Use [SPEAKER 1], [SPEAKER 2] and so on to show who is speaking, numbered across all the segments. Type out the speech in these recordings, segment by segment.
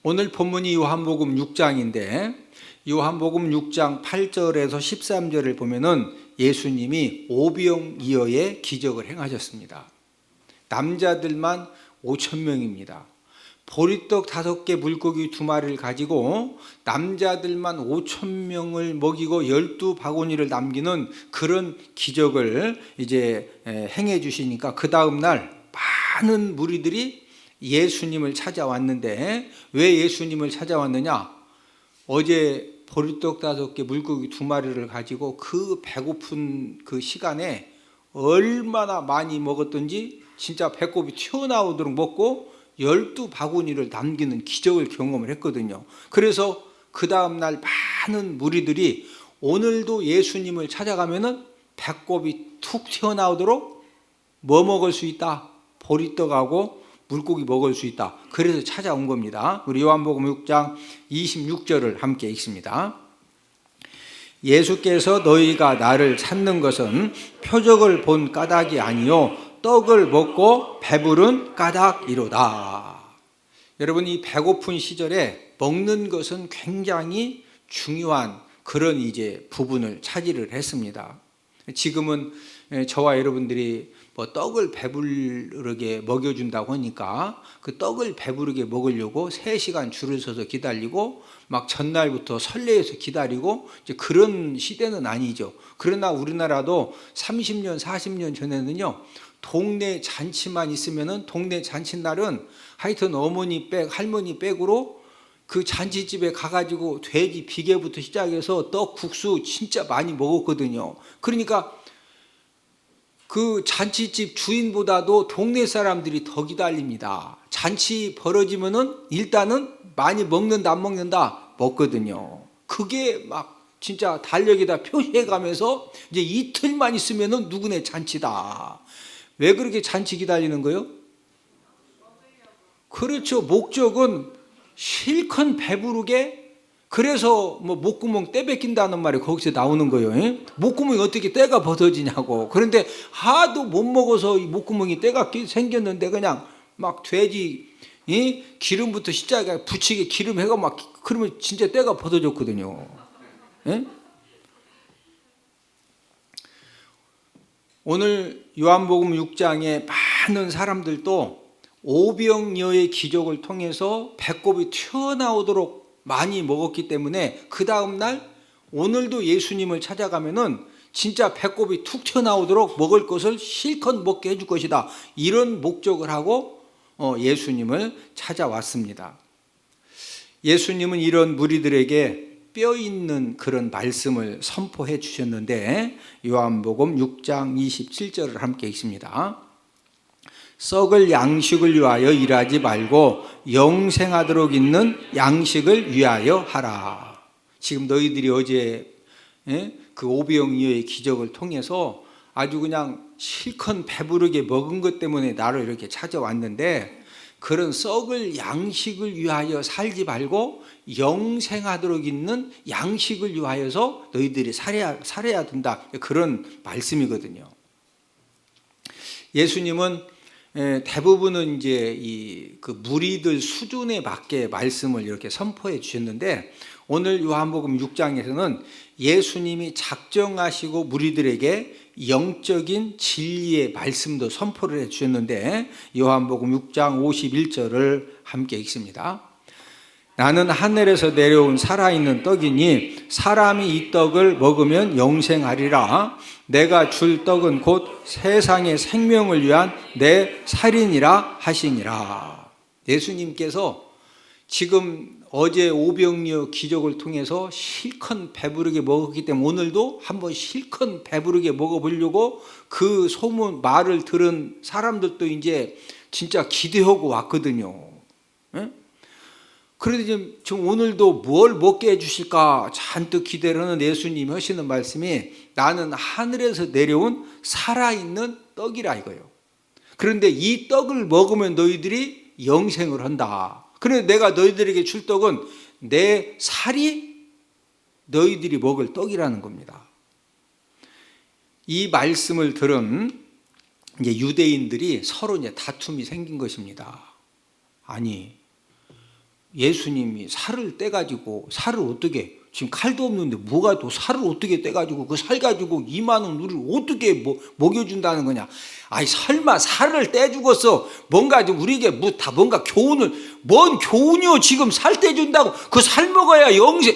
[SPEAKER 1] 오늘 본문이 요한복음 6장인데 요한복음 6장 8절에서 13절을 보면은 예수님이 오병이어의 기적을 행하셨습니다. 남자들만 5천 명입니다. 보리떡 5개 물고기 2마리를 가지고 남자들만 5천 명을 먹이고 12바구니를 남기는 그런 기적을 이제 행해 주시니까 그 다음 날 많은 무리들이 예수님을 찾아왔는데 왜 예수님을 찾아왔느냐? 어제 보리떡 5개 물고기 2마리를 가지고 그 배고픈 그 시간에 얼마나 많이 먹었던지 진짜 배꼽이 튀어나오도록 먹고 12바구니를 남기는 기적을 경험을 했거든요. 그래서 그 다음날 많은 무리들이 오늘도 예수님을 찾아가면은 배꼽이 툭 튀어나오도록 뭐 먹을 수 있다? 보리떡하고 물고기 먹을 수 있다. 그래서 찾아온 겁니다. 우리 요한복음 6장 26절을 함께 읽습니다. 예수께서 너희가 나를 찾는 것은 표적을 본 까닭이 아니요 떡을 먹고 배부른 까닭이로다. 여러분, 이 배고픈 시절에 먹는 것은 굉장히 중요한 그런 이제 부분을 차지를 했습니다. 지금은 저와 여러분들이 뭐 떡을 배부르게 먹여준다고 하니까 그 떡을 배부르게 먹으려고 3시간 줄을 서서 기다리고 막 전날부터 설레어서 기다리고 이제 그런 시대는 아니죠. 그러나 우리나라도 30년, 40년 전에는요, 동네 잔치만 있으면은 동네 잔치날은 하여튼 어머니 백, 할머니 백으로 그 잔치집에 가가지고 돼지 비계부터 시작해서 떡, 국수 진짜 많이 먹었거든요. 그러니까 그 잔치집 주인보다도 동네 사람들이 더 기다립니다. 잔치 벌어지면은 일단은 많이 먹는다 안 먹는다 먹거든요. 그게 막 진짜 달력에다 표시해 가면서 이제 이틀만 있으면은 누구네 잔치다. 왜 그렇게 잔치 기다리는 거예요? 그렇죠. 목적은 실컷 배부르게. 그래서 뭐 목구멍 때 벗긴다는 말이 거기서 나오는 거예요. 목구멍이 어떻게 때가 벗어지냐고. 그런데 하도 못 먹어서 이 목구멍이 때가 생겼는데 그냥 막 돼지 기름부터 시작해 부치게 기름 해가 막 그러면 진짜 때가 벗어졌거든요. 오늘 요한복음 6장에 많은 사람들도 오병이어의 기적을 통해서 배꼽이 튀어나오도록 많이 먹었기 때문에 그 다음날 오늘도 예수님을 찾아가면은 진짜 배꼽이 툭 튀어나오도록 먹을 것을 실컷 먹게 해줄 것이다. 이런 목적을 하고 예수님을 찾아왔습니다. 예수님은 이런 무리들에게 뼈 있는 그런 말씀을 선포해 주셨는데 요한복음 6장 27절을 함께 읽습니다. 썩을 양식을 위하여 일하지 말고 영생하도록 있는 양식을 위하여 하라. 지금 너희들이 어제 그 오병이어의 기적을 통해서 아주 그냥 실컷 배부르게 먹은 것 때문에 나를 이렇게 찾아왔는데 그런 썩을 양식을 위하여 살지 말고 영생하도록 있는 양식을 위하여서 너희들이 살아야 된다. 그런 말씀이거든요. 예수님은 대부분은 이제 그 무리들 수준에 맞게 말씀을 이렇게 선포해 주셨는데 오늘 요한복음 6장에서는 예수님이 작정하시고 무리들에게 영적인 진리의 말씀도 선포를 해 주셨는데 요한복음 6장 51절을 함께 읽습니다. 나는 하늘에서 내려온 살아있는 떡이니 사람이 이 떡을 먹으면 영생하리라. 내가 줄 떡은 곧 세상의 생명을 위한 내 살이니라 하시니라. 예수님께서 지금 어제 오병이어 기적을 통해서 실컷 배부르게 먹었기 때문에 오늘도 한번 실컷 배부르게 먹어보려고 그 소문 말을 들은 사람들도 이제 진짜 기대하고 왔거든요. 그런데 지금 오늘도 뭘 먹게 해주실까 잔뜩 기대를 하는 예수님이 하시는 말씀이 나는 하늘에서 내려온 살아있는 떡이라 이거예요. 그런데 이 떡을 먹으면 너희들이 영생을 한다. 그런데 내가 너희들에게 줄 떡은 내 살이 너희들이 먹을 떡이라는 겁니다. 이 말씀을 들은 이제 유대인들이 서로 이제 다툼이 생긴 것입니다. 아니, 예수님이 살을 떼가지고 살을 어떻게 지금 칼도 없는데 뭐가 또 살을 어떻게 떼가지고 그 살 가지고 2만 원 우리를 어떻게 먹여준다는 거냐. 아이 설마 살을 떼주고서 뭔가 좀 우리에게 다 뭔가 교훈을 뭔 교훈이요 지금 살 떼준다고 그 살 먹어야 영생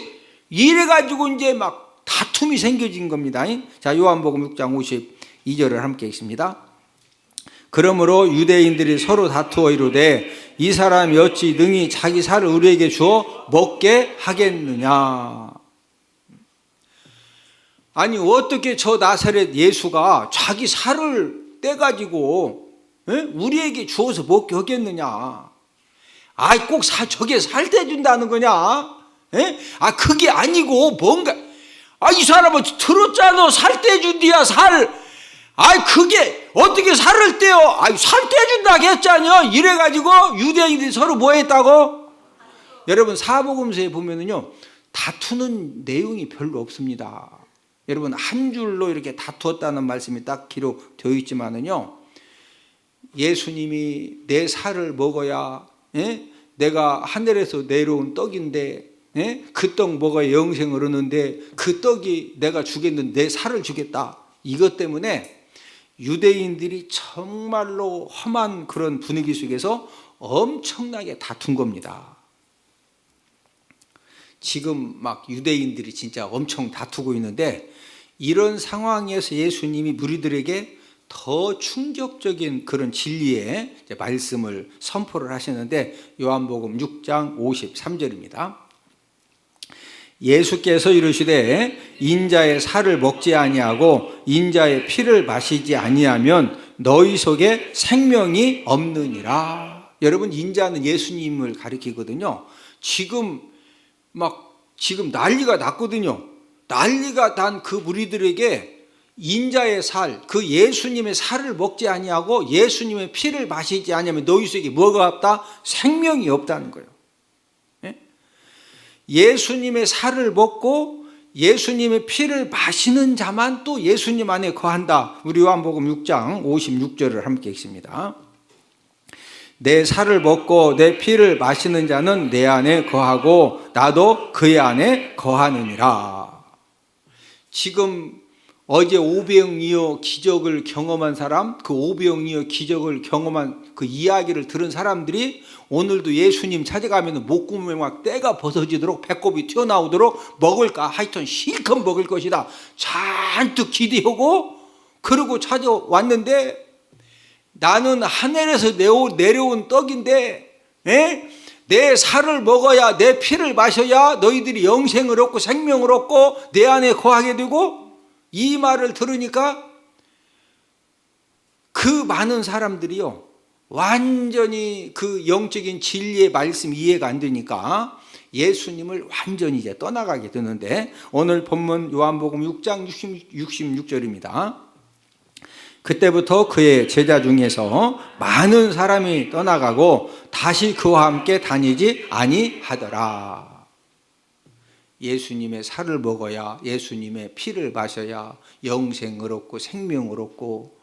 [SPEAKER 1] 이래가지고 이제 막 다툼이 생겨진 겁니다. 자 요한복음 6장 52절을 함께 읽습니다. 그러므로 유대인들이 서로 다투어 이르되 이 사람이 어찌 능히 자기 살을 우리에게 주어 먹게 하겠느냐. 아니 어떻게 저 나사렛 예수가 자기 살을 떼가지고 우리에게 주어서 먹게 하겠느냐. 아이 꼭 저게 살 떼준다는 거냐. 그게 아니고 뭔가 이 사람은 들었잖아. 살 떼준디야 살. 그게 어떻게 살을 떼요? 살 떼준다고 했잖아요. 이래가지고 유대인들이 서로 뭐 했다고? 여러분 사복음서에 보면은요 다투는 내용이 별로 없습니다. 여러분 한 줄로 이렇게 다투었다는 말씀이 딱 기록되어 있지만은요 예수님이 내 살을 먹어야 내가 하늘에서 내려온 떡인데 그 떡 먹어야 영생을 얻는데 그 떡이 내가 주겠는데 내 살을 주겠다. 이것 때문에 유대인들이 정말로 험한 그런 분위기 속에서 엄청나게 다툰 겁니다. 지금 막 유대인들이 진짜 엄청 다투고 있는데 이런 상황에서 예수님이 무리들에게 더 충격적인 그런 진리의 말씀을 선포를 하시는데 요한복음 6장 53절입니다. 예수께서 이르시되 인자의 살을 먹지 아니하고 인자의 피를 마시지 아니하면 너희 속에 생명이 없느니라. 여러분 인자는 예수님을 가리키거든요. 지금 난리가 났거든요. 난리가 난 그 무리들에게 인자의 살, 그 예수님의 살을 먹지 아니하고 예수님의 피를 마시지 아니하면 너희 속에 뭐가 없다? 생명이 없다는 거예요. 예수님의 살을 먹고 예수님의 피를 마시는 자만 또 예수님 안에 거한다. 우리 요한복음 6장 56절을 함께 읽습니다. 내 살을 먹고 내 피를 마시는 자는 내 안에 거하고 나도 그의 안에 거하느니라. 지금 어제 오병이어 기적을 경험한 사람, 그 오병이어 기적을 경험한 그 이야기를 들은 사람들이 오늘도 예수님 찾아가면 목구멍에 막 때가 벗어지도록 배꼽이 튀어나오도록 먹을까 하여튼 실컷 먹을 것이다 잔뜩 기대하고 그러고 찾아왔는데 나는 하늘에서 내려온 떡인데 내 살을 먹어야 내 피를 마셔야 너희들이 영생을 얻고 생명을 얻고 내 안에 거하게 되고 이 말을 들으니까 그 많은 사람들이요 완전히 그 영적인 진리의 말씀 이해가 안 되니까 예수님을 완전히 이제 떠나가게 되는데 오늘 본문 요한복음 6장 66절입니다. 그때부터 그의 제자 중에서 많은 사람이 떠나가고 다시 그와 함께 다니지 아니하더라. 예수님의 살을 먹어야 예수님의 피를 마셔야 영생을 얻고 생명을 얻고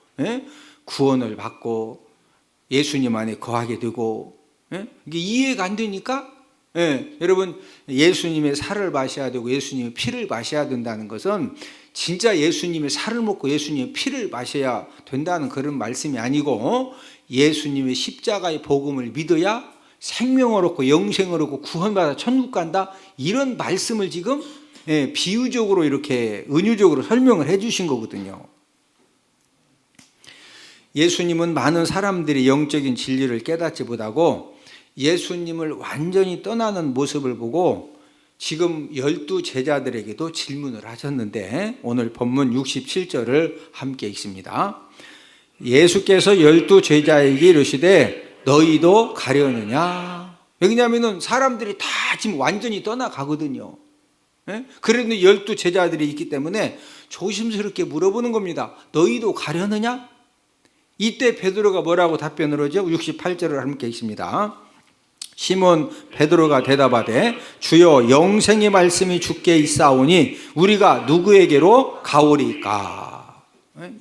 [SPEAKER 1] 구원을 받고 예수님 안에 거하게 되고 이게 이해가 안 되니까 여러분 예수님의 살을 마셔야 되고 예수님의 피를 마셔야 된다는 것은 진짜 예수님의 살을 먹고 예수님의 피를 마셔야 된다는 그런 말씀이 아니고 예수님의 십자가의 복음을 믿어야 생명을 얻고 영생을 얻고 구원받아 천국 간다 이런 말씀을 지금 비유적으로 이렇게 은유적으로 설명을 해 주신 거거든요. 예수님은 많은 사람들이 영적인 진리를 깨닫지 못하고 예수님을 완전히 떠나는 모습을 보고 지금 12 제자들에게도 질문을 하셨는데 오늘 본문 67절을 함께 읽습니다. 예수께서 12 제자에게 이르시되 너희도 가려느냐? 왜냐하면 사람들이 다 지금 완전히 떠나가거든요. 그런데 12 제자들이 있기 때문에 조심스럽게 물어보는 겁니다. 너희도 가려느냐? 이때 베드로가 뭐라고 답변을 하죠? 68절을 함께 읽습니다. 시몬 베드로가 대답하되 주여 영생의 말씀이 주께 있사오니 우리가 누구에게로 가오리까?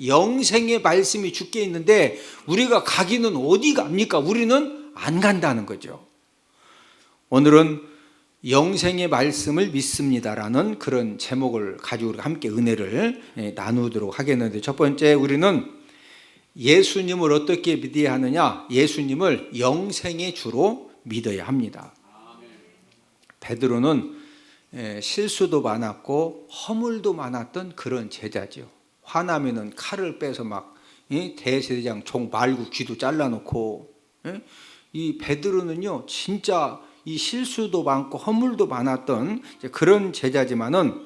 [SPEAKER 1] 영생의 말씀이 주께 있는데 우리가 가기는 어디 갑니까? 우리는 안 간다는 거죠. 오늘은 영생의 말씀을 믿습니다라는 그런 제목을 가지고 우리가 함께 은혜를 나누도록 하겠는데, 첫 번째 우리는 예수님을 어떻게 믿어야 하느냐? 예수님을 영생의 주로 믿어야 합니다. 베드로는 실수도 많았고 허물도 많았던 그런 제자죠. 화나면은 칼을 빼서 막 대제사장 종 말고 귀도 잘라놓고, 이 베드로는요 진짜 이 실수도 많고 허물도 많았던 그런 제자지만은,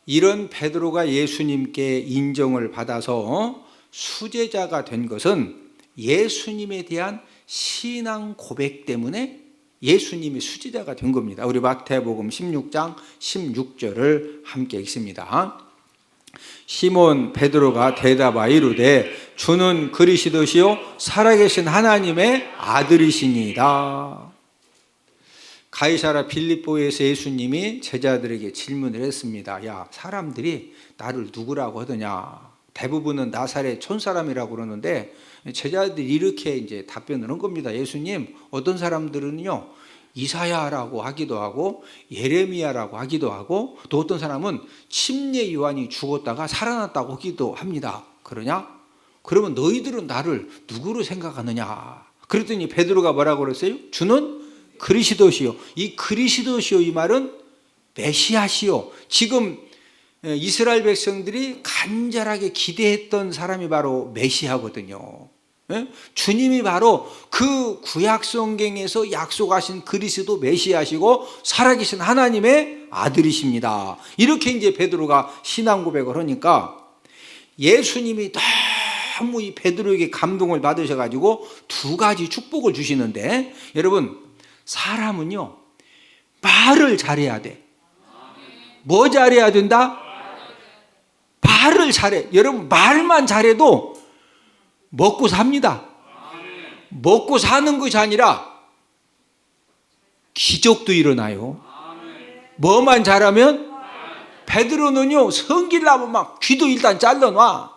[SPEAKER 1] 이런 베드로가 예수님께 인정을 받아서 수제자가 된 것은 예수님에 대한 신앙 고백 때문에 예수님이 수제자가 된 겁니다. 우리 마태복음 16장 16절을 함께 읽습니다. 시몬 베드로가 대답하여 이르되 주는 그리스도시요 살아계신 하나님의 아들이시니이다. 가이사랴 빌립보에서 예수님이 제자들에게 질문을 했습니다. 야, 사람들이 나를 누구라고 하더냐? 대부분은 나사렛 촌사람이라고 그러는데, 제자들이 이렇게 이제 답변을 한 겁니다. 예수님, 어떤 사람들은요 이사야라고 하기도 하고 예레미야라고 하기도 하고, 또 어떤 사람은 침례 요한이 죽었다가 살아났다고 하기도 합니다. 그러냐? 그러면 너희들은 나를 누구로 생각하느냐? 그랬더니 베드로가 뭐라고 그랬어요? 주는 그리스도시요. 이 그리스도시요, 이 말은 메시아시요. 지금 이스라엘 백성들이 간절하게 기대했던 사람이 바로 메시아거든요. 주님이 바로 그 구약 성경에서 약속하신 그리스도 메시아시고 살아계신 하나님의 아들이십니다. 이렇게 이제 베드로가 신앙 고백을 하니까 예수님이 너무 이 베드로에게 감동을 받으셔가지고 두 가지 축복을 주시는데, 여러분, 사람은요 말을 잘해야 돼. 뭐 잘해야 된다? 말을 잘해. 여러분, 말만 잘해도 먹고 삽니다. 먹고 사는 것이 아니라 기적도 일어나요. 뭐만 잘하면? 베드로는요 성길나면 막 귀도 일단 잘라놔.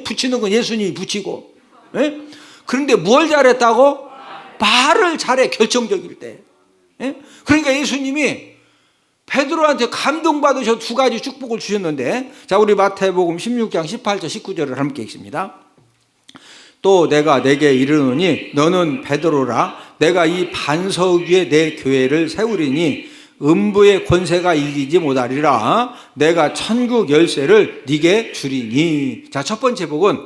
[SPEAKER 1] 붙이는 건 예수님이 붙이고. 그런데 뭘 잘했다고? 말을 잘해, 결정적일 때. 그러니까 예수님이 베드로한테 감동받으셔 두 가지 축복을 주셨는데, 자, 우리 마태복음 16장 18절 19절을 함께 읽습니다. 또 내가 내게 이르노니 너는 베드로라. 내가 이 반석 위에 내 교회를 세우리니 음부의 권세가 이기지 못하리라. 내가 천국 열쇠를 네게 주리니. 자, 첫 번째 복은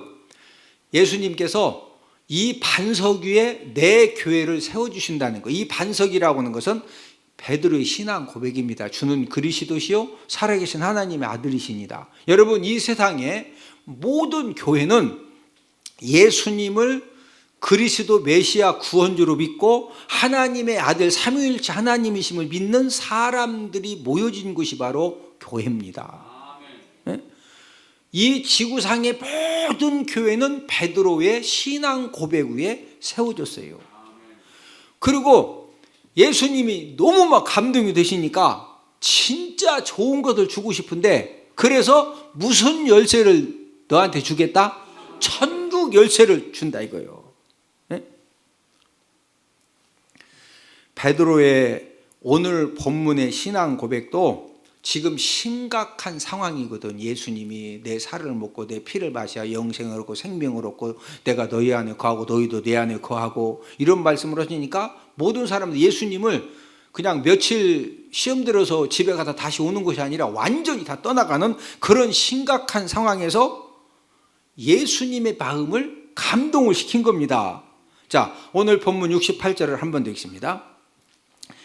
[SPEAKER 1] 예수님께서 이 반석 위에 내 교회를 세워주신다는 거. 이 반석이라고 하는 것은 베드로의 신앙 고백입니다. 주는 그리스도시요 살아계신 하나님의 아들이시니다. 여러분, 이 세상의 모든 교회는 예수님을 그리스도 메시아 구원주로 믿고 하나님의 아들 삼위일체 하나님이심을 믿는 사람들이 모여진 곳이 바로 교회입니다. 이 지구상의 모든 교회는 베드로의 신앙 고백 위에 세워졌어요. 그리고 예수님이 너무 막 감동이 되시니까 진짜 좋은 것을 주고 싶은데, 그래서 무슨 열쇠를 너한테 주겠다? 천국 열쇠를 준다 이거예요. 베드로의 오늘 본문의 신앙 고백도 지금 심각한 상황이거든. 예수님이 내 살을 먹고 내 피를 마셔야 영생을 얻고 생명을 얻고 내가 너희 안에 거하고 너희도 내 안에 거하고, 이런 말씀을 하시니까 모든 사람들 예수님을 그냥 며칠 시험 들어서 집에 가서 다시 오는 것이 아니라 완전히 다 떠나가는 그런 심각한 상황에서 예수님의 마음을 감동을 시킨 겁니다. 자, 오늘 본문 68절을 한 번 더 읽습니다.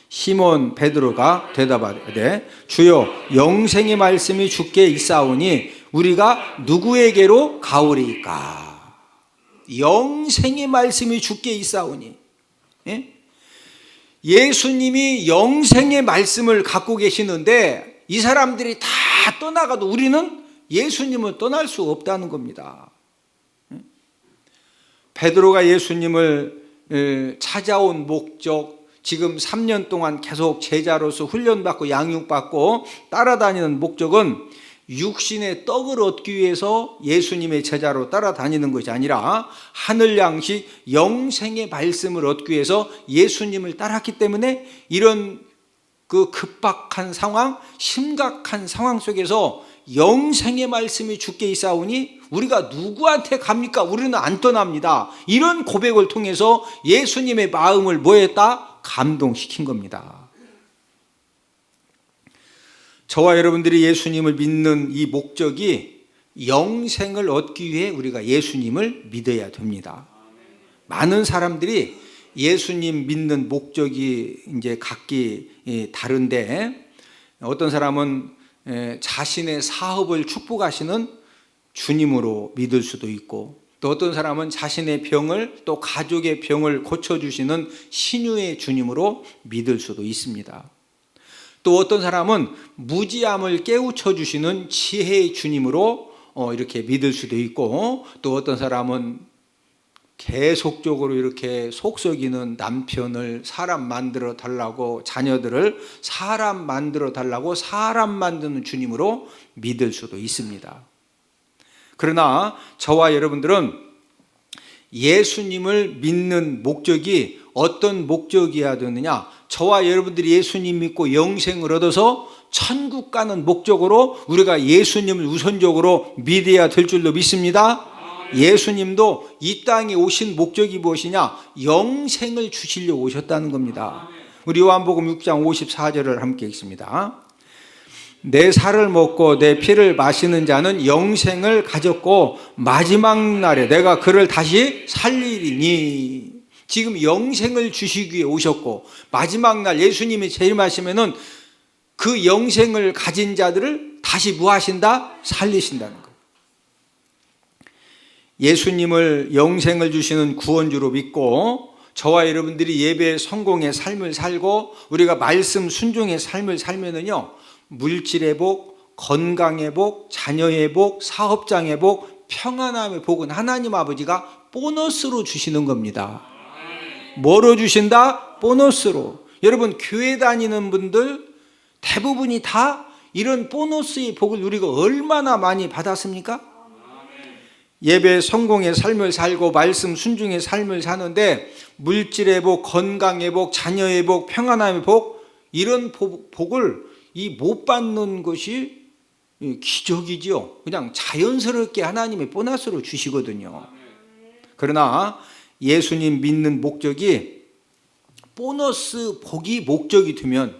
[SPEAKER 1] 시몬 베드로가 대답하되 주여 영생의 말씀이 주께 있사오니 우리가 누구에게로 가오리이까? 영생의 말씀이 주께 있사오니, 예수님이 영생의 말씀을 갖고 계시는데 이 사람들이 다 떠나가도 우리는 예수님을 떠날 수 없다는 겁니다. 베드로가 예수님을 찾아온 목적, 지금 3년 동안 계속 제자로서 훈련받고 양육받고 따라다니는 목적은 육신의 떡을 얻기 위해서 예수님의 제자로 따라다니는 것이 아니라 하늘 양식 영생의 말씀을 얻기 위해서 예수님을 따랐기 때문에 이런 그 급박한 상황, 심각한 상황 속에서 영생의 말씀이 주께 있사오니 우리가 누구한테 갑니까? 우리는 안 떠납니다. 이런 고백을 통해서 예수님의 마음을 뭐 했다? 감동시킨 겁니다. 저와 여러분들이 예수님을 믿는 이 목적이 영생을 얻기 위해 우리가 예수님을 믿어야 됩니다. 많은 사람들이 예수님 믿는 목적이 이제 각기 다른데, 어떤 사람은 자신의 사업을 축복하시는 주님으로 믿을 수도 있고, 또 어떤 사람은 자신의 병을, 또 가족의 병을 고쳐주시는 신유의 주님으로 믿을 수도 있습니다. 또 어떤 사람은 무지함을 깨우쳐 주시는 지혜의 주님으로 이렇게 믿을 수도 있고, 또 어떤 사람은 계속적으로 이렇게 속썩이는 남편을 사람 만들어 달라고, 자녀들을 사람 만들어 달라고 사람 만드는 주님으로 믿을 수도 있습니다. 그러나 저와 여러분들은 예수님을 믿는 목적이 어떤 목적이어야 되느냐? 저와 여러분들이 예수님 믿고 영생을 얻어서 천국 가는 목적으로 우리가 예수님을 우선적으로 믿어야 될 줄로 믿습니다. 예수님도 이 땅에 오신 목적이 무엇이냐? 영생을 주시려고 오셨다는 겁니다. 우리 요한복음 6장 54절을 함께 읽습니다. 내 살을 먹고 내 피를 마시는 자는 영생을 가졌고 마지막 날에 내가 그를 다시 살리리니. 지금 영생을 주시기 위해 오셨고, 마지막 날 예수님이 재림하시면은 그 영생을 가진 자들을 다시 뭐 하신다? 살리신다는 거예요. 예수님을 영생을 주시는 구원주로 믿고 저와 여러분들이 예배 성공의 삶을 살고 우리가 말씀 순종의 삶을 살면은요, 물질의 복, 건강의 복, 자녀의 복, 사업장의 복, 평안함의 복은 하나님 아버지가 보너스로 주시는 겁니다. 뭐로 주신다? 보너스로. 여러분, 교회 다니는 분들 대부분이 다 이런 보너스의 복을 우리가 얼마나 많이 받았습니까? 예배 성공의 삶을 살고 말씀 순종의 삶을 사는데 물질의 복, 건강의 복, 자녀의 복, 평안함의 복, 이런 복을 못 받는 것이 기적이지요. 그냥 자연스럽게 하나님의 보너스로 주시거든요. 그러나 예수님 믿는 목적이 보너스 복이 목적이 되면,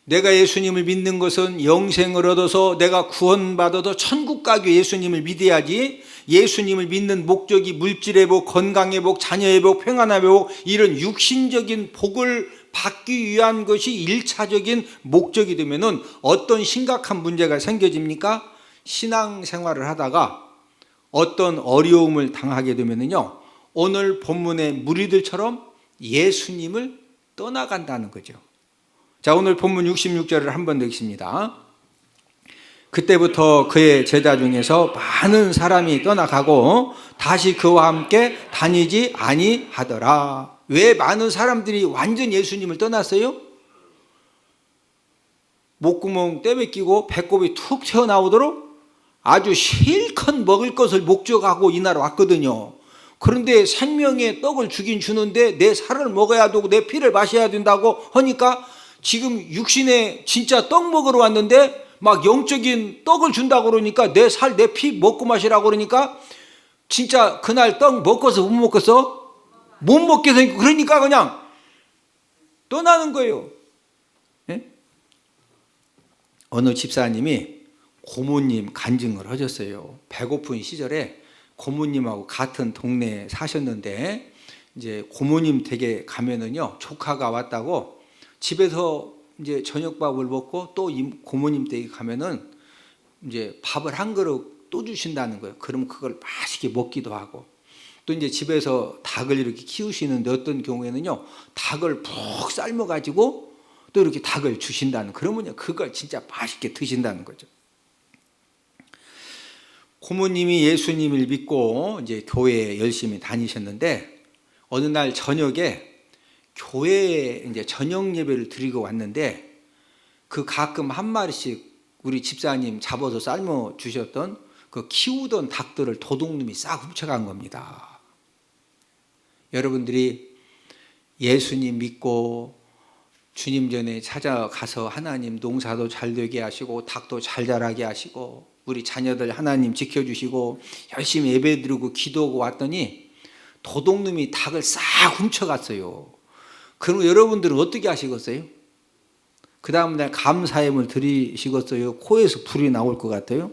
[SPEAKER 1] 내가 예수님을 믿는 것은 영생을 얻어서 내가 구원받아도 천국 가기 위해 예수님을 믿어야지, 예수님을 믿는 목적이 물질의 복, 건강의 복, 자녀의 복, 평안의 복, 이런 육신적인 복을 받기 위한 것이 1차적인 목적이 되면은 어떤 심각한 문제가 생겨집니까? 신앙생활을 하다가 어떤 어려움을 당하게 되면은요, 오늘 본문의 무리들처럼 예수님을 떠나간다는 거죠. 자, 오늘 본문 66절을 한번 더 읽습니다. 그때부터 그의 제자 중에서 많은 사람이 떠나가고 다시 그와 함께 다니지 아니하더라. 왜 많은 사람들이 완전 예수님을 떠났어요? 목구멍 떼베끼고 배꼽이 툭 튀어나오도록 아주 실컷 먹을 것을 목적하고 이 나라 왔거든요. 그런데 생명의 떡을 주긴 주는데 내 살을 먹어야 되고 내 피를 마셔야 된다고 하니까 지금 육신에 진짜 떡 먹으러 왔는데 막 영적인 떡을 준다고 그러니까 내 살, 내 피 먹고 마시라고 그러니까 진짜 그날 떡 먹겠어? 못 먹겠어? 못 먹겠어. 그러니까 그냥 떠나는 거예요. 네? 어느 집사님이 고모님 간증을 하셨어요. 배고픈 시절에 고모님하고 같은 동네에 사셨는데 이제 고모님 댁에 가면은요, 조카가 왔다고 집에서 이제 저녁밥을 먹고 또 고모님 댁에 가면은 이제 밥을 한 그릇 또 주신다는 거예요. 그러면 그걸 맛있게 먹기도 하고, 또 이제 집에서 닭을 이렇게 키우시는데 어떤 경우에는요, 닭을 푹 삶아가지고 또 이렇게 닭을 주신다는, 그러면요, 그걸 진짜 맛있게 드신다는 거죠. 고모님이 예수님을 믿고 이제 교회에 열심히 다니셨는데 어느 날 저녁에 교회에 이제 저녁 예배를 드리고 왔는데 그 가끔 한 마리씩 우리 집사님 잡아서 삶아 주셨던 그 키우던 닭들을 도둑놈이 싹 훔쳐간 겁니다. 여러분들이 예수님 믿고 주님 전에 찾아가서 하나님 농사도 잘 되게 하시고 닭도 잘 자라게 하시고 우리 자녀들 하나님 지켜주시고 열심히 예배드리고 기도하고 왔더니 도둑놈이 닭을 싹 훔쳐갔어요. 그럼 여러분들은 어떻게 하시겠어요? 그 다음날 감사함을 드리시겠어요? 코에서 불이 나올 것 같아요?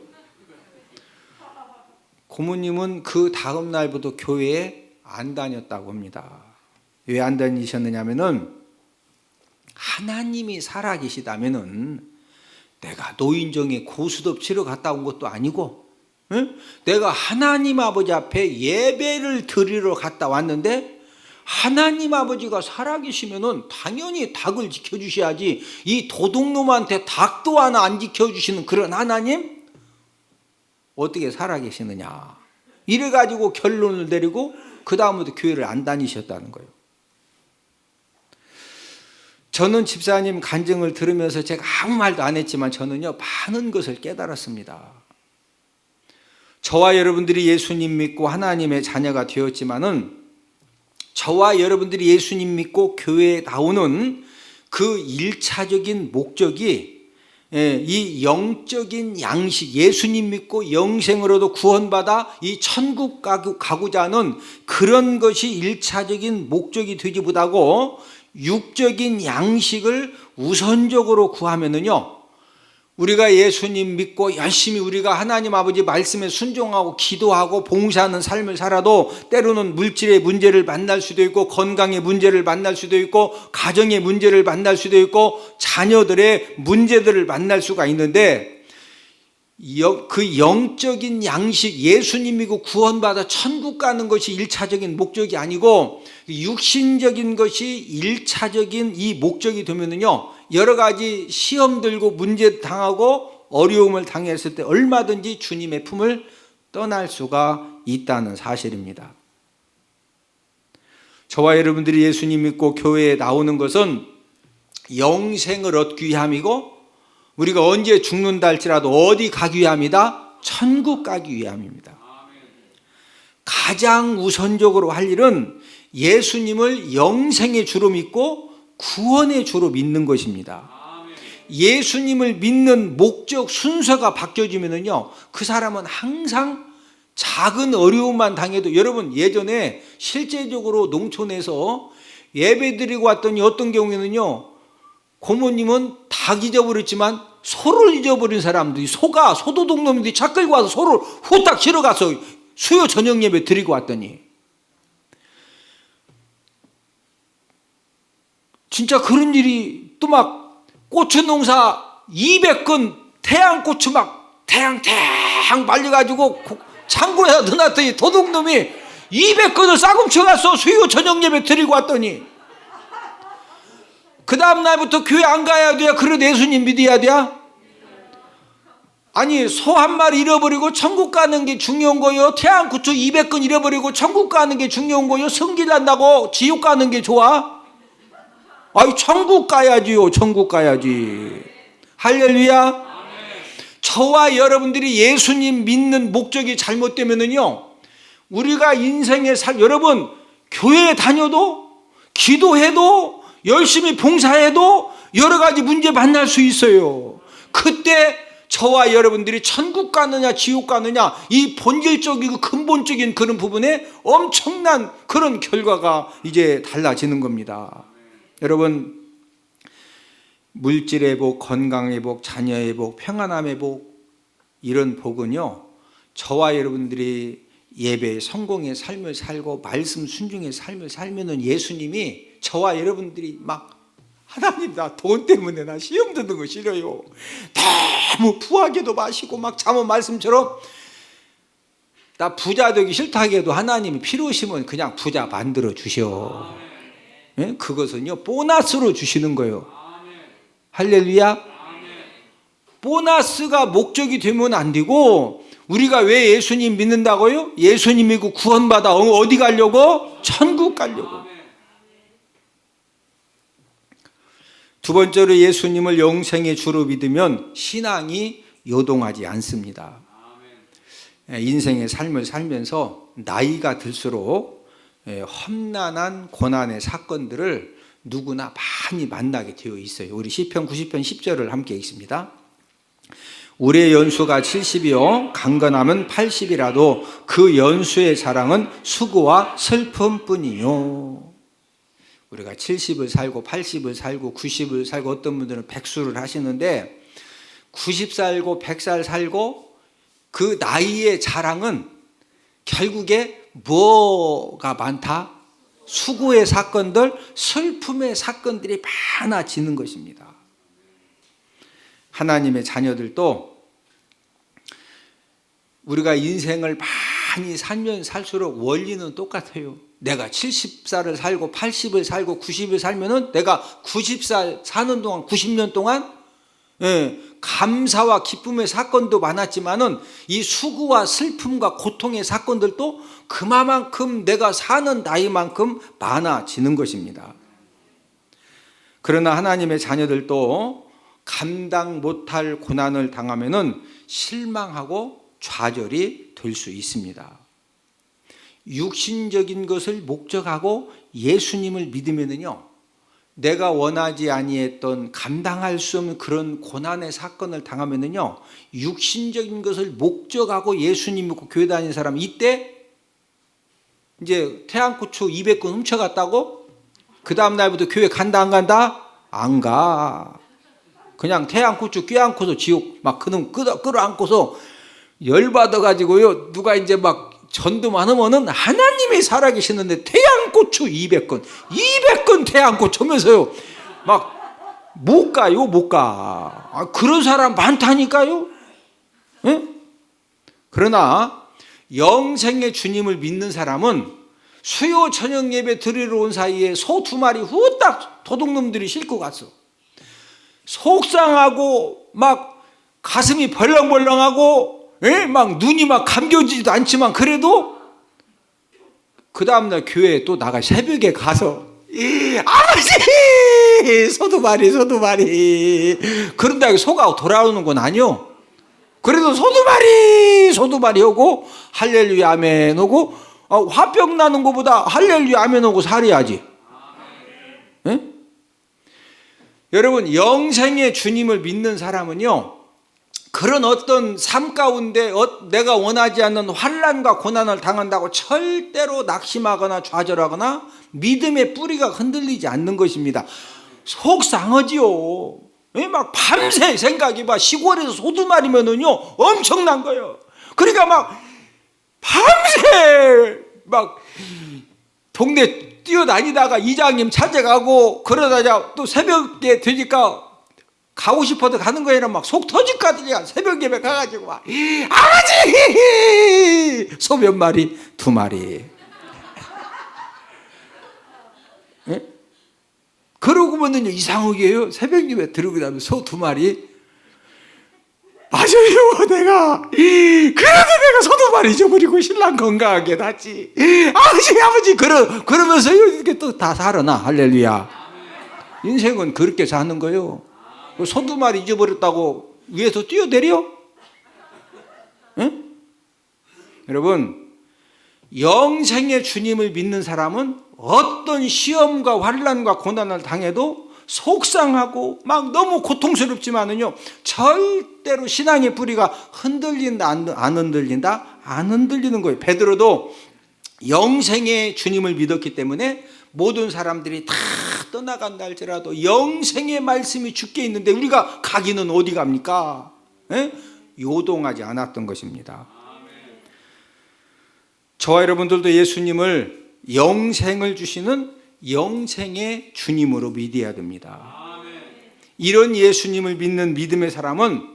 [SPEAKER 1] 고모님은 그 다음 날부터 교회에 안 다녔다고 합니다. 왜 안 다니셨느냐면은 하나님이 살아계시다면은 내가 노인정에 고스톱 치러 갔다 온 것도 아니고, 응? 내가 하나님 아버지 앞에 예배를 드리러 갔다 왔는데 하나님 아버지가 살아계시면은 당연히 닭을 지켜주셔야지. 이 도둑놈한테 닭도 하나 안 지켜주시는 그런 하나님 어떻게 살아계시느냐. 이래가지고 결론을 내리고 그 다음부터 교회를 안 다니셨다는 거예요. 저는 집사님 간증을 들으면서 제가 아무 말도 안 했지만 저는요 많은 것을 깨달았습니다. 저와 여러분들이 예수님 믿고 하나님의 자녀가 되었지만은 저와 여러분들이 예수님 믿고 교회에 나오는 그 일차적인 목적이 이 영적인 양식, 예수님 믿고 영생으로도 구원받아 이 천국 가고자 하는 그런 것이 일차적인 목적이 되지 못하고 육적인 양식을 우선적으로 구하면은요, 우리가 예수님 믿고 열심히 우리가 하나님 아버지 말씀에 순종하고 기도하고 봉사하는 삶을 살아도 때로는 물질의 문제를 만날 수도 있고 건강의 문제를 만날 수도 있고 가정의 문제를 만날 수도 있고 자녀들의 문제들을 만날 수가 있는데 그 영적인 양식, 예수님 믿고 구원받아 천국 가는 것이 일차적인 목적이 아니고 육신적인 것이 일차적인 이 목적이 되면은요, 여러 가지 시험 들고 문제 당하고 어려움을 당했을 때 얼마든지 주님의 품을 떠날 수가 있다는 사실입니다. 저와 여러분들이 예수님 믿고 교회에 나오는 것은 영생을 얻기 위함이고 우리가 언제 죽는다 할지라도 어디 가기 위함이다? 천국 가기 위함입니다. 가장 우선적으로 할 일은 예수님을 영생의 주로 믿고 구원의 주로 믿는 것입니다. 예수님을 믿는 목적 순서가 바뀌어지면요, 그 사람은 항상 작은 어려움만 당해도, 여러분 예전에 실제적으로 농촌에서 예배드리고 왔더니 어떤 경우에는요, 고모님은 닭 잊어버렸지만 소를 잊어버린 사람들이, 소도둑놈들이 차 끌고 와서 소를 후딱 실어가서 수요 저녁 예배 드리고 왔더니 진짜 그런 일이 또 막 고추 농사 200건 태양고추 막 태양 말려가지고 창고에다 넣어놨더니 도둑놈이 200건을 싸훔쳐갔어. 수요 저녁 예배 드리고 왔더니 그 다음 날부터 교회 안 가야 돼요? 그래도 예수님 믿어야 돼요? 아니, 소 한 마리 잃어버리고 천국 가는 게 중요한 거요? 태양고추 200건 잃어버리고 천국 가는 게 중요한 거요? 성질 난다고 지옥 가는 게 좋아? 아이, 천국 가야지요. 천국 가야지. 할렐루야. 저와 여러분들이 예수님 믿는 목적이 잘못되면은요, 우리가 인생의 여러분 교회에 다녀도 기도해도 열심히 봉사해도 여러 가지 문제 만날 수 있어요. 그때 저와 여러분들이 천국 가느냐 지옥 가느냐, 이 본질적이고 근본적인 그런 부분에 엄청난 그런 결과가 이제 달라지는 겁니다. 여러분, 물질의 복, 건강의 복, 자녀의 복, 평안함의 복, 이런 복은요, 저와 여러분들이 예배 성공의 삶을 살고 말씀 순종의 삶을 살면은 예수님이 저와 여러분들이 막, 하나님 나 돈 때문에 나 시험 드는 거 싫어요, 너무 부하게도 마시고 막 잠언 말씀처럼 나 부자 되기 싫다 해도 하나님이 필요하시면 그냥 부자 만들어 주셔. 예? 그것은요 보너스로 주시는 거예요. 할렐루야. 보너스가 목적이 되면 안 되고, 우리가 왜 예수님 믿는다고요? 예수님 믿고 구원받아 어디 가려고? 천국 가려고. 두 번째로 예수님을 영생의 주로 믿으면 신앙이 요동하지 않습니다. 인생의 삶을 살면서 나이가 들수록 험난한 고난의 사건들을 누구나 많이 만나게 되어 있어요. 우리 시편 90편 10절을 함께 읽습니다. 우리의 연수가 70이요 강건함은 80이라도 그 연수의 자랑은 수고와 슬픔뿐이요. 우리가 70을 살고 80을 살고 90을 살고 어떤 분들은 100수를 하시는데 90 살고 100살 살고 그 나이의 자랑은 결국에 뭐가 많다? 수고의 사건들, 슬픔의 사건들이 많아지는 것입니다. 하나님의 자녀들도 우리가 인생을 많이 살면 살수록 원리는 똑같아요. 내가 70살을 살고 80을 살고 90을 살면은 내가 90살 사는 동안 90년 동안 감사와 기쁨의 사건도 많았지만은 이 수고와 슬픔과 고통의 사건들도 그만큼 내가 사는 나이만큼 많아지는 것입니다. 그러나 하나님의 자녀들도 감당 못할 고난을 당하면은 실망하고 좌절이 될 수 있습니다. 육신적인 것을 목적하고 예수님을 믿으면은요, 내가 원하지 아니했던 감당할 수 없는 그런 고난의 사건을 당하면은요, 육신적인 것을 목적하고 예수님 믿고 교회 다니는 사람 이때 이제 태양고추 200근 훔쳐갔다고 그 다음 날부터 교회 간다 안 간다? 안 가. 그냥 태양고추 껴안고서 지옥 막 그놈 끌어안고서 열받아가지고요, 누가 이제 막 전도만 하면은 하나님이 살아계시는데 태양고추 200근 태양고추 하면서요 막 못 가요, 못 가. 그런 사람 많다니까요. 예? 그러나 영생의 주님을 믿는 사람은 수요 저녁 예배 드리러 온 사이에 소 2마리 후딱 도둑놈들이 싣고 갔어. 속상하고 막 가슴이 벌렁벌렁하고 막 눈이 막 감겨지지도 않지만 그래도 그 다음날 교회에 또 나가 새벽에 가서 아버지 소 2마리 그런다고 소가 돌아오는 건 아니요. 그래도 소 2마리 하고 할렐루야 아멘 하고 화병 나는 것보다 할렐루야 아멘 하고 살아야지. 여러분, 영생의 주님을 믿는 사람은요, 그런 어떤 삶 가운데 내가 원하지 않는 환난과 고난을 당한다고 절대로 낙심하거나 좌절하거나 믿음의 뿌리가 흔들리지 않는 것입니다. 속상하지요. 막 밤새 생각이 막 시골에서 소 2마리면은요 엄청난 거예요. 그러니까 막 밤새 막 동네 뛰어다니다가 이장님 찾아가고 그러다가 또 새벽에 되니까 가고 싶어도 가는 거에는 막 속 터질 것 같으니까 새벽 예배 가가지고 막 아버지 소 몇 마리? 2마리. 예? 그러고 보면요 이상하게요 새벽 예배 들고 나면 소 2마리. 맞아요, 내가 그래도 내가 소 2마리 잊어버리고 신랑 건강하게 났지. 아버지 그러면서요 이렇게 또 다 살아나. 할렐루야. 인생은 그렇게 사는 거예요. 소 2마리 잊어버렸다고 위에서 뛰어내려? 응? 여러분, 영생의 주님을 믿는 사람은 어떤 시험과 환난과 고난을 당해도 속상하고 막 너무 고통스럽지만은요 절대로 신앙의 뿌리가 흔들린다 안 흔들린다? 안 흔들리는 거예요. 베드로도 영생의 주님을 믿었기 때문에 모든 사람들이 다 떠나간다 할지라도 영생의 말씀이 주께 있는데 우리가 가기는 어디 갑니까? 에? 요동하지 않았던 것입니다. 저와 여러분들도 예수님을 영생을 주시는 영생의 주님으로 믿어야 됩니다. 이런 예수님을 믿는 믿음의 사람은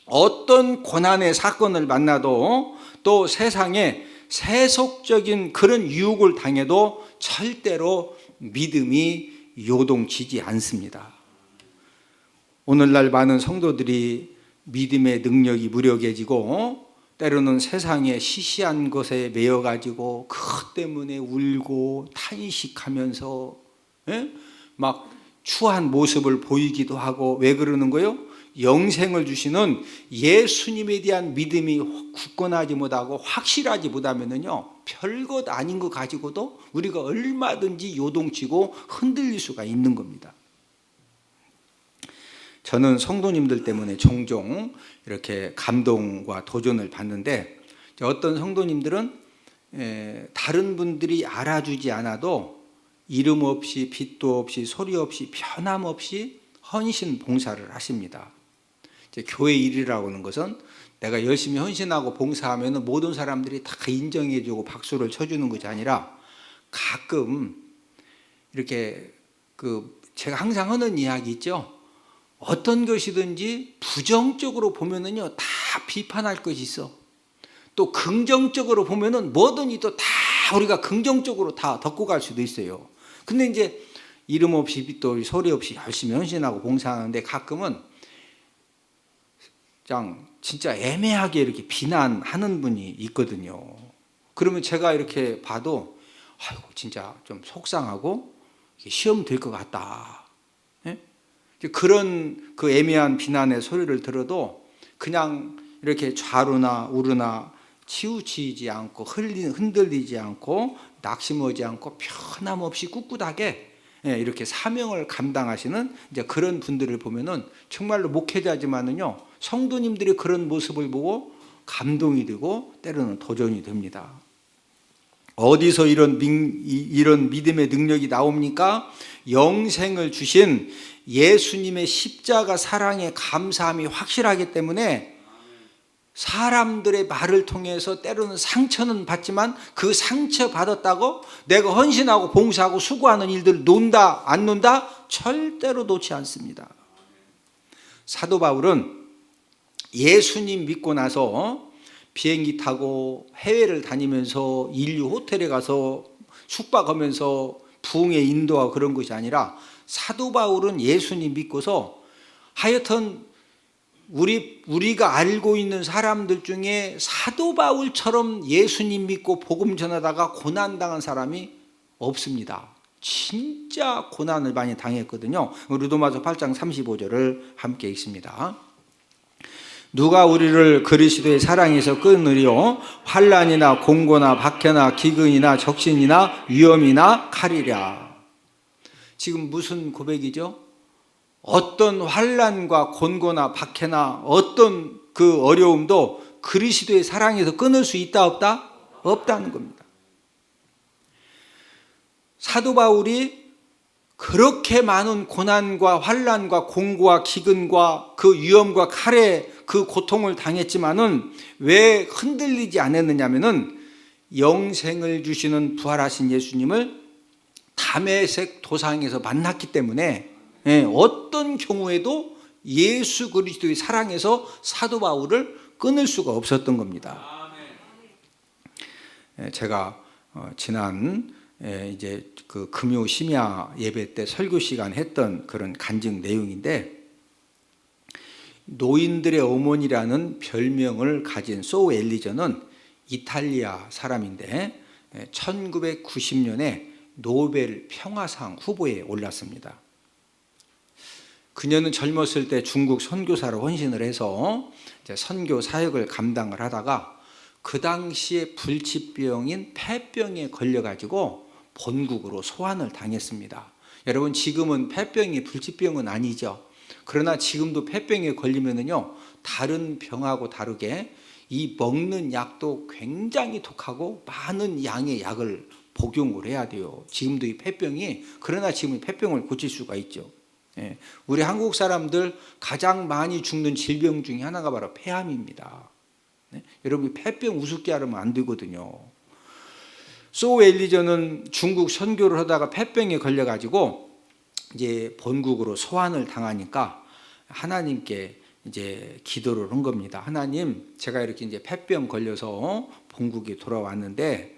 [SPEAKER 1] 어떤 고난의 사건을 만나도 또 세상에 세속적인 그런 유혹을 당해도 절대로 믿음이 요동치지 않습니다. 오늘날 많은 성도들이 믿음의 능력이 무력해지고 때로는 세상의 시시한 것에 매여가지고 그것 때문에 울고 탄식하면서 막 추한 모습을 보이기도 하고. 왜 그러는 거예요? 영생을 주시는 예수님에 대한 믿음이 굳건하지 못하고 확실하지 못하면요 별것 아닌 거 가지고도 우리가 얼마든지 요동치고 흔들릴 수가 있는 겁니다. 저는 성도님들 때문에 종종 이렇게 감동과 도전을 받는데, 어떤 성도님들은 다른 분들이 알아주지 않아도 이름 없이 빛도 없이 소리 없이 변함없이 헌신 봉사를 하십니다. 이제 교회 일이라고 하는 것은 내가 열심히 헌신하고 봉사하면 모든 사람들이 다 인정해주고 박수를 쳐주는 것이 아니라, 가끔 이렇게 제가 항상 하는 이야기 있죠. 어떤 것이든지 부정적으로 보면은요, 다 비판할 것이 있어. 또 긍정적으로 보면은 뭐든지 또 다 우리가 긍정적으로 다 덮고 갈 수도 있어요. 근데 이제 이름 없이 빛도 없이 소리 없이 열심히 헌신하고 봉사하는데, 가끔은 그냥 진짜 애매하게 이렇게 비난하는 분이 있거든요. 그러면 제가 이렇게 봐도 아이고 진짜 좀 속상하고 시험 될 것 같다. 예? 그런 그 애매한 비난의 소리를 들어도 그냥 이렇게 좌루나 우루나 치우치지 않고 흔들리지 않고 낙심하지 않고 변함없이 꿋꿋하게 이렇게 사명을 감당하시는 이제 그런 분들을 보면은 정말로 목회자지만은요, 성도님들이 그런 모습을 보고 감동이 되고 때로는 도전이 됩니다. 어디서 이런 믿음의 능력이 나옵니까? 영생을 주신 예수님의 십자가 사랑의 감사함이 확실하기 때문에, 사람들의 말을 통해서 때로는 상처는 받지만 그 상처 받았다고 내가 헌신하고 봉사하고 수고하는 일들 논다 안 논다? 절대로 놓지 않습니다. 사도 바울은 예수님 믿고 나서 비행기 타고 해외를 다니면서 인류 호텔에 가서 숙박하면서 부흥에 인도하고 그런 것이 아니라, 사도 바울은 예수님 믿고서 하여튼 우리가 알고 있는 사람들 중에 사도 바울처럼 예수님 믿고 복음 전하다가 고난당한 사람이 없습니다. 진짜 고난을 많이 당했거든요. 로마서 8장 35절을 함께 읽습니다. 누가 우리를 그리스도의 사랑에서 끊으리요? 환난이나 공고나 박해나 기근이나 적신이나 위험이나 칼이랴. 지금 무슨 고백이죠? 어떤 환난과 곤고나 박해나 어떤 그 어려움도 그리스도의 사랑에서 끊을 수 있다 없다? 없다는 겁니다. 사도 바울이 그렇게 많은 고난과 환난과 공고와 기근과 그 위험과 칼의 그 고통을 당했지만은 왜 흔들리지 않았느냐면은, 영생을 주시는 부활하신 예수님을 다메섹 도상에서 만났기 때문에 어떤 경우에도 예수 그리스도의 사랑에서 사도 바울을 끊을 수가 없었던 겁니다. 제가 지난 이제 그 금요 심야 예배 때 설교 시간 했던 그런 간증 내용인데, 노인들의 어머니라는 별명을 가진 소 엘리저는 이탈리아 사람인데 1990년에 노벨 평화상 후보에 올랐습니다. 그녀는 젊었을 때 중국 선교사로 헌신을 해서 이제 선교 사역을 감당을 하다가 그 당시에 불치병인 폐병에 걸려가지고 본국으로 소환을 당했습니다. 여러분, 지금은 폐병이 불치병은 아니죠. 그러나 지금도 폐병에 걸리면은요, 다른 병하고 다르게 이 먹는 약도 굉장히 독하고 많은 양의 약을 복용을 해야 돼요. 지금도 이 폐병이, 그러나 지금 폐병을 고칠 수가 있죠. 우리 한국 사람들 가장 많이 죽는 질병 중에 하나가 바로 폐암입니다. 여러분, 폐병 우습게 하면 안 되거든요. 소 엘리저는 중국 선교를 하다가 폐병에 걸려가지고 이제 본국으로 소환을 당하니까 하나님께 이제 기도를 한 겁니다. 하나님, 제가 이렇게 이제 폐병 걸려서 본국에 돌아왔는데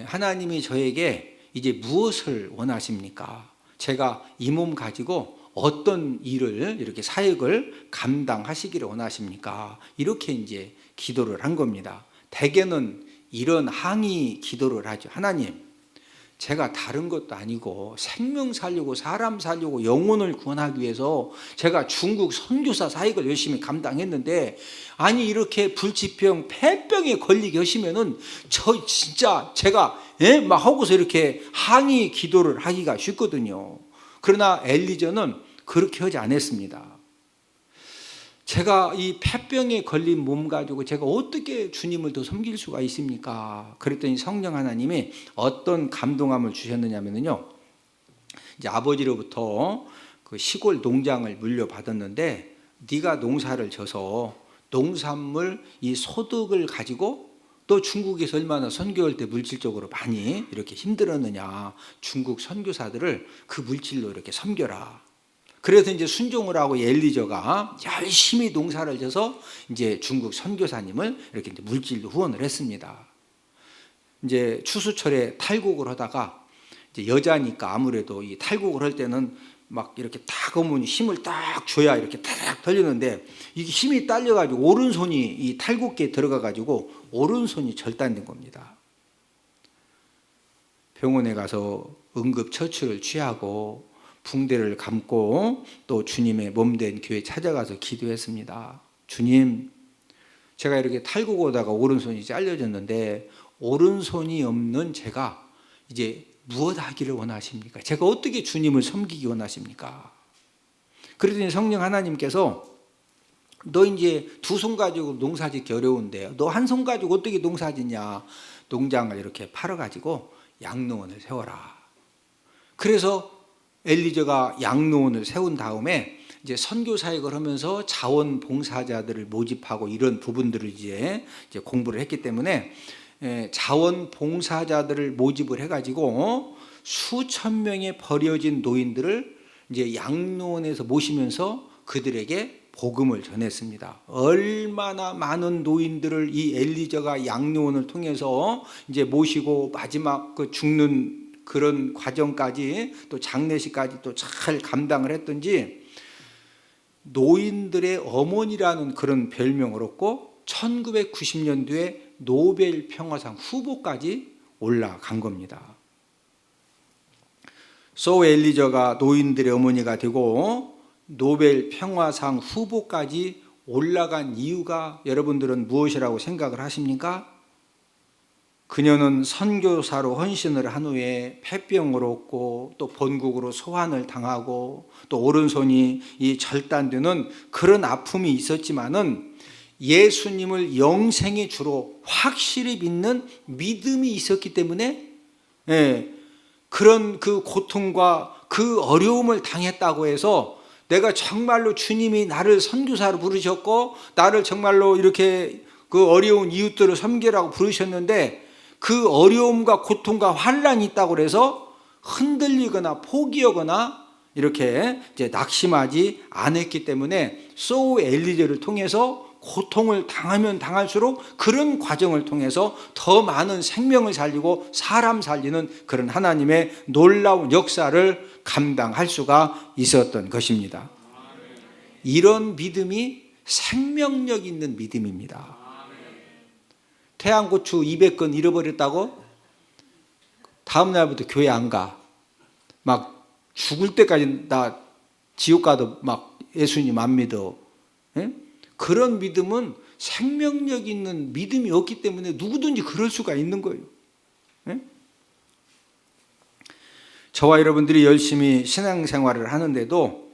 [SPEAKER 1] 하나님이 저에게 이제 무엇을 원하십니까? 제가 이 몸 가지고 어떤 일을 이렇게 사역을 감당하시기를 원하십니까? 이렇게 이제 기도를 한 겁니다. 대개는 이런 항의 기도를 하죠. 하나님, 제가 다른 것도 아니고 생명 살리고 사람 살리고 영혼을 구원하기 위해서 제가 중국 선교사 사역을 열심히 감당했는데, 아니 이렇게 불치병 폐병에 걸리게 하시면은 저 진짜 제가 막 하고서 이렇게 항의 기도를 하기가 쉽거든요. 그러나 엘리저는 그렇게 하지 않았습니다. 제가 이 폐병에 걸린 몸 가지고 제가 어떻게 주님을 더 섬길 수가 있습니까? 그랬더니 성령 하나님이 어떤 감동함을 주셨느냐면요, 이제 아버지로부터 그 시골 농장을 물려받았는데, 네가 농사를 져서 농산물 이 소득을 가지고 또 중국에서 얼마나 선교할 때 물질적으로 많이 이렇게 힘들었느냐, 중국 선교사들을 그 물질로 이렇게 섬겨라. 그래서 이제 순종을 하고 엘리저가 열심히 농사를 져서 이제 중국 선교사님을 이렇게 이제 물질로 후원을 했습니다. 이제 추수철에 탈곡을 하다가 이제 여자니까 아무래도 이 탈곡을 할 때는 막 이렇게 딱 하면 힘을 딱 줘야 이렇게 딱 털리는데, 이게 힘이 딸려가지고 오른손이 이 탈곡기에 들어가가지고 오른손이 절단된 겁니다. 병원에 가서 응급처치를 취하고 붕대를 감고 또 주님의 몸된 교회 찾아가서 기도했습니다. 주님, 제가 이렇게 탈곡하다가 오른손이 잘려졌는데 오른손이 없는 제가 이제 무엇 하기를 원하십니까? 제가 어떻게 주님을 섬기기 원하십니까? 그러더니 성령 하나님께서 너 이제 두 손 가지고 농사 짓기 어려운데 너 한 손 가지고 어떻게 농사 짓냐? 농장을 이렇게 팔아가지고 양농원을 세워라. 그래서 엘리저가 양로원을 세운 다음에 이제 선교 사역을 하면서 자원봉사자들을 모집하고 이런 부분들을 이제 공부를 했기 때문에 자원봉사자들을 모집을 해가지고 수천 명의 버려진 노인들을 이제 양로원에서 모시면서 그들에게 복음을 전했습니다. 얼마나 많은 노인들을 이 엘리저가 양로원을 통해서 이제 모시고 마지막 그 죽는 그런 과정까지 또 장례식까지 또 잘 감당을 했던지 노인들의 어머니라는 그런 별명을 얻고 1990년도에 노벨 평화상 후보까지 올라간 겁니다. 소 엘리저가 노인들의 어머니가 되고 노벨 평화상 후보까지 올라간 이유가 여러분들은 무엇이라고 생각을 하십니까? 그녀는 선교사로 헌신을 한 후에 폐병을 얻고 또 본국으로 소환을 당하고 또 오른손이 이 절단되는 그런 아픔이 있었지만은 예수님을 영생의 주로 확실히 믿는 믿음이 있었기 때문에 그런 그 고통과 그 어려움을 당했다고 해서 내가 정말로 주님이 나를 선교사로 부르셨고 나를 정말로 이렇게 그 어려운 이웃들을 섬기라고 부르셨는데 그 어려움과 고통과 환란이 있다고 해서 흔들리거나 포기하거나 이렇게 이제 낙심하지 않았기 때문에 소 엘리저를 통해서 고통을 당하면 당할수록 그런 과정을 통해서 더 많은 생명을 살리고 사람 살리는 그런 하나님의 놀라운 역사를 감당할 수가 있었던 것입니다. 이런 믿음이 생명력 있는 믿음입니다. 태양고추 200건 잃어버렸다고 다음 날부터 교회 안 가. 막 죽을 때까지 나 지옥 가도 막 예수님 안 믿어. 그런 믿음은 생명력 있는 믿음이 없기 때문에 누구든지 그럴 수가 있는 거예요. 저와 여러분들이 열심히 신앙생활을 하는데도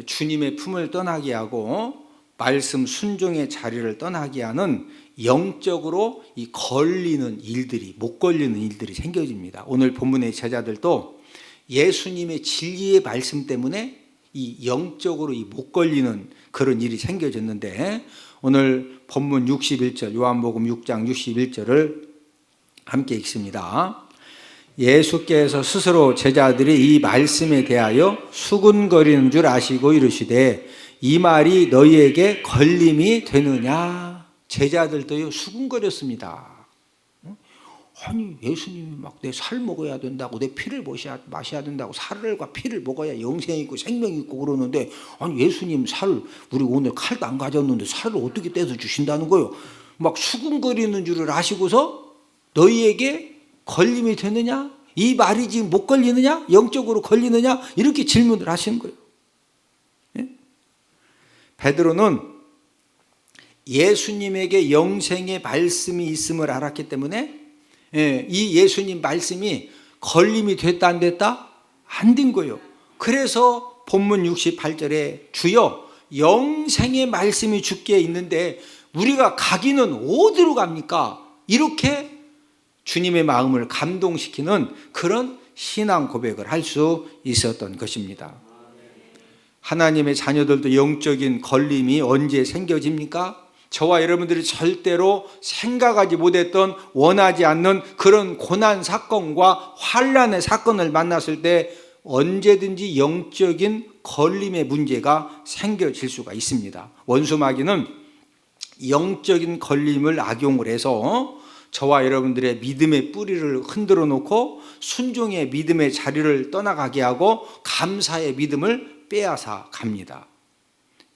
[SPEAKER 1] 주님의 품을 떠나게 하고 말씀 순종의 자리를 떠나게 하는 영적으로 이 걸리는 일들이, 못 걸리는 일들이 생겨집니다. 오늘 본문의 제자들도 예수님의 진리의 말씀 때문에 이 영적으로 이 못 걸리는 그런 일이 생겨졌는데, 오늘 본문 61절 요한복음 6장 61절을 함께 읽습니다. 예수께서 스스로 제자들이 이 말씀에 대하여 수군거리는 줄 아시고 이르시되 이 말이 너희에게 걸림이 되느냐. 제자들도요 수군거렸습니다. 아니 예수님이 막 내 살 먹어야 된다고 내 피를 마셔야 된다고 살과 피를 먹어야 영생이 있고 생명이 있고 그러는데, 아니 예수님 살 우리 오늘 칼도 안 가졌는데 살을 어떻게 떼서 주신다는 거예요. 막 수군거리는 줄을 아시고서 너희에게 걸림이 되느냐? 이 말이 지금 못 걸리느냐? 영적으로 걸리느냐? 이렇게 질문을 하시는 거예요. 예? 베드로는 예수님에게 영생의 말씀이 있음을 알았기 때문에 이 예수님 말씀이 걸림이 됐다 안 됐다? 안 된 거예요. 그래서 본문 68절에 주여 영생의 말씀이 주께 있는데 우리가 가기는 어디로 갑니까? 이렇게 주님의 마음을 감동시키는 그런 신앙 고백을 할 수 있었던 것입니다. 하나님의 자녀들도 영적인 걸림이 언제 생겨집니까? 저와 여러분들이 절대로 생각하지 못했던 원하지 않는 그런 고난 사건과 환난의 사건을 만났을 때 언제든지 영적인 걸림의 문제가 생겨질 수가 있습니다. 원수마귀는 영적인 걸림을 악용을 해서 저와 여러분들의 믿음의 뿌리를 흔들어 놓고 순종의 믿음의 자리를 떠나가게 하고 감사의 믿음을 빼앗아 갑니다.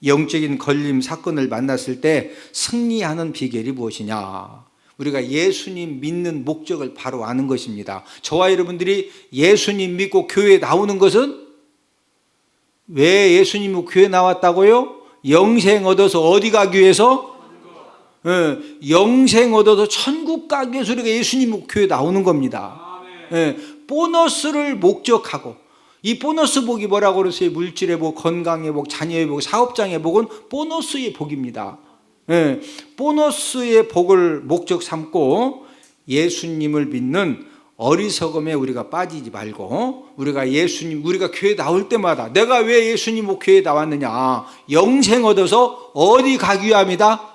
[SPEAKER 1] 영적인 걸림 사건을 만났을 때 승리하는 비결이 무엇이냐? 우리가 예수님 믿는 목적을 바로 아는 것입니다. 저와 여러분들이 예수님 믿고 교회에 나오는 것은 왜 예수님 믿고 교회에 나왔다고요? 영생 얻어서 어디 가기 위해서? 영생 얻어서 천국 가기 위해서 우리가 예수님 믿고 교회에 나오는 겁니다. 보너스를 목적하고, 이 보너스 복이 뭐라고 그러세요? 물질의 복, 건강의 복, 자녀의 복, 사업장의 복은 보너스의 복입니다. 보너스의 복을 목적 삼고 예수님을 믿는 어리석음에 우리가 빠지지 말고, 우리가 교회 나올 때마다 내가 왜 예수님 교회에 나왔느냐? 영생 얻어서 어디 가기 위함이다?